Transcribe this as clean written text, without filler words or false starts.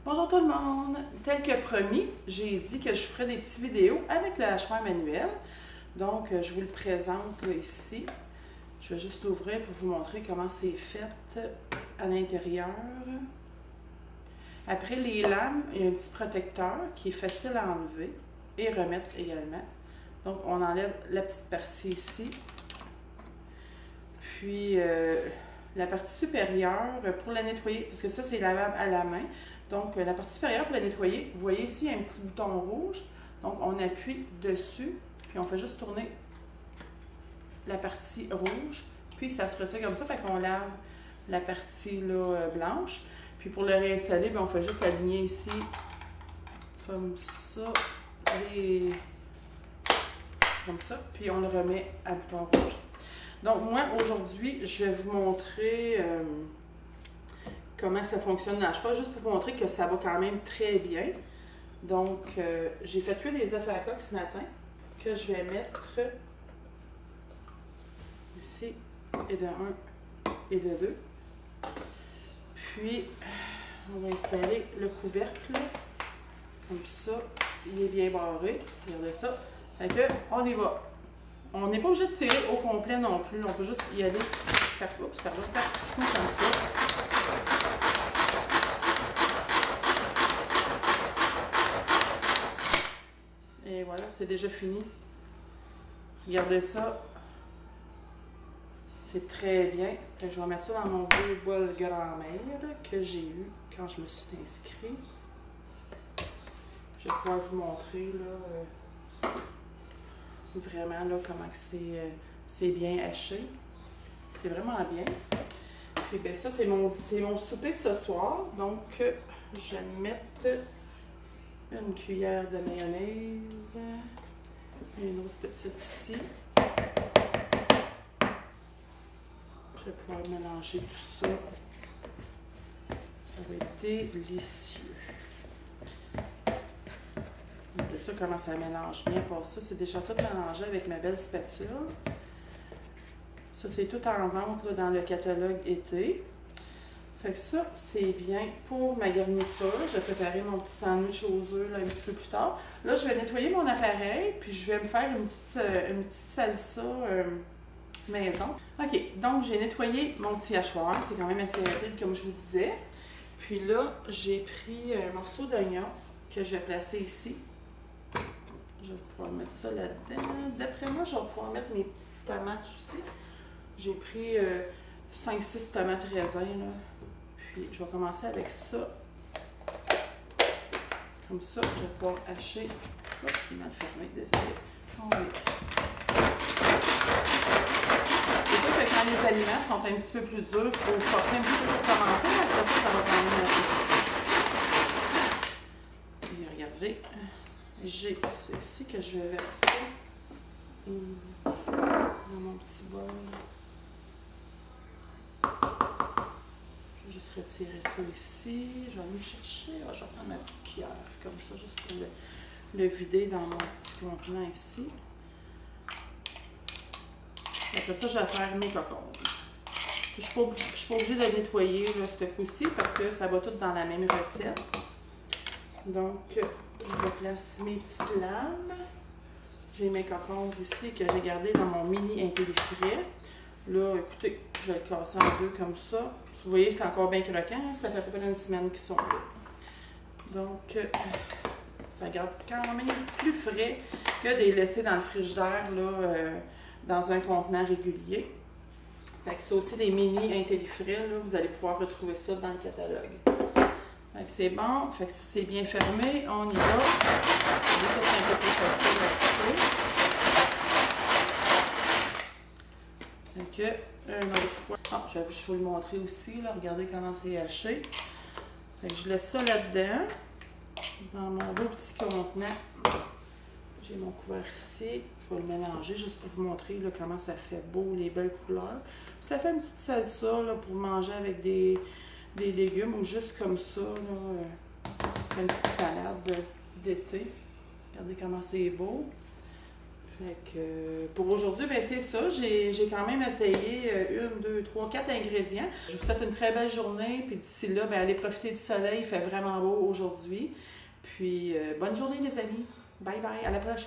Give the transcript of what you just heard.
Bonjour tout le monde! Tel que promis, j'ai dit que je ferais des petites vidéos avec le hachoir manuel. Donc, je vous le présente là, ici. Je vais juste l'ouvrir pour vous montrer comment c'est fait à l'intérieur. Après les lames, il y a un petit protecteur qui est facile à enlever et remettre également. Donc, on enlève la petite partie ici. Puis, la partie supérieure, pour la nettoyer, parce que ça, c'est lavable à la main. Donc, la partie supérieure pour la nettoyer, vous voyez ici, il y a un petit bouton rouge. Donc, on appuie dessus, puis on fait juste tourner la partie rouge. Puis, ça se retire comme ça, fait qu'on lave la partie là, blanche. Puis, pour le réinstaller, bien, on fait juste aligner ici, comme ça, comme ça. Puis, on le remet à bouton rouge. Donc, moi, aujourd'hui, je vais vous montrer comment ça fonctionne dans le hachoir, juste pour vous montrer que ça va quand même très bien. Donc, j'ai fait cuire des œufs à la coque ce matin, que je vais mettre ici, et de 1 et de 2. Puis, on va installer le couvercle, comme ça. Il est bien barré, regardez ça. Fait que, on y va. On n'est pas obligé de tirer au complet non plus, on peut juste y aller par petits coups comme ça. Et voilà, c'est déjà fini. Regardez ça. C'est très bien. Je vais mettre ça dans mon vieux bol grand-mère que j'ai eu quand je me suis inscrite. Je vais pouvoir vous montrer là, vraiment là, comment c'est bien haché. C'est vraiment bien. Puis bien, ça, c'est mon souper de ce soir. Donc, je vais mettre une cuillère de mayonnaise, une autre petite ici. Je vais pouvoir mélanger tout ça. Ça va être délicieux. Regardez ça, comment ça mélange bien. Pour ça, c'est déjà tout mélangé avec ma belle spatule. Ça, c'est tout en vente là, dans le catalogue été. Fait que ça, c'est bien pour ma garniture. Je vais préparer mon petit sandwich aux œufs là, un petit peu plus tard. Là, je vais nettoyer mon appareil, puis je vais me faire une petite salsa maison. OK, donc j'ai nettoyé mon petit hachoir. C'est quand même assez rapide, comme je vous disais. Puis là, j'ai pris un morceau d'oignon que je vais placer ici. Je vais pouvoir mettre ça là-dedans. D'après moi, je vais pouvoir mettre mes petites tomates aussi. J'ai pris 5-6 tomates raisins, là. Puis, je vais commencer avec ça. Comme ça, je vais pouvoir hacher. Oh, c'est mal fermé, désolé. Oh, oui. C'est sûr que quand les aliments sont un petit peu plus durs, il faut forcer un petit peu pour commencer. Mais après ça, ça va quand même assez. Et regardez, j'ai ceci que je vais verser dans mon petit bol. Je vais juste retirer ça ici. Je vais aller me chercher. Je vais prendre ma petite cuillère comme ça, juste pour le vider dans mon petit contenant ici. Après ça, je vais faire mes cocombes. Je ne suis pas obligée de nettoyer là, ce coup-ci parce que ça va tout dans la même recette. Donc, je replace mes petites lames. J'ai mes cocombes ici que j'ai gardées dans mon mini intellifrais. Là, écoutez, je vais le casser en deux comme ça. Vous voyez, c'est encore bien croquant. Ça fait à peu près une semaine qu'ils sont là. Donc, ça garde quand même plus frais que de les laisser dans le frigidaire, là, dans un contenant régulier. Fait que ça aussi, les mini intellifrais, là, vous allez pouvoir retrouver ça dans le catalogue. Fait que c'est bon. Fait que si c'est bien fermé, on y va. Ça, c'est un peu plus facile à couper. Fait que, une autre fois. Ah, je vais vous le montrer aussi, là. Regardez comment c'est haché. Fait que je laisse ça là-dedans. Dans mon beau petit contenant. J'ai mon couvert ici. Je vais le mélanger juste pour vous montrer là, comment ça fait beau, les belles couleurs. Ça fait une petite salsa là, pour manger avec des légumes ou juste comme ça, là, une petite salade d'été. Regardez comment c'est beau. Fait que pour aujourd'hui, ben c'est ça. J'ai quand même essayé 1, 2, 3, 4 ingrédients. Je vous souhaite une très belle journée. Puis d'ici là, ben allez profiter du soleil. Il fait vraiment beau aujourd'hui. Puis bonne journée les amis. Bye bye. À la prochaine.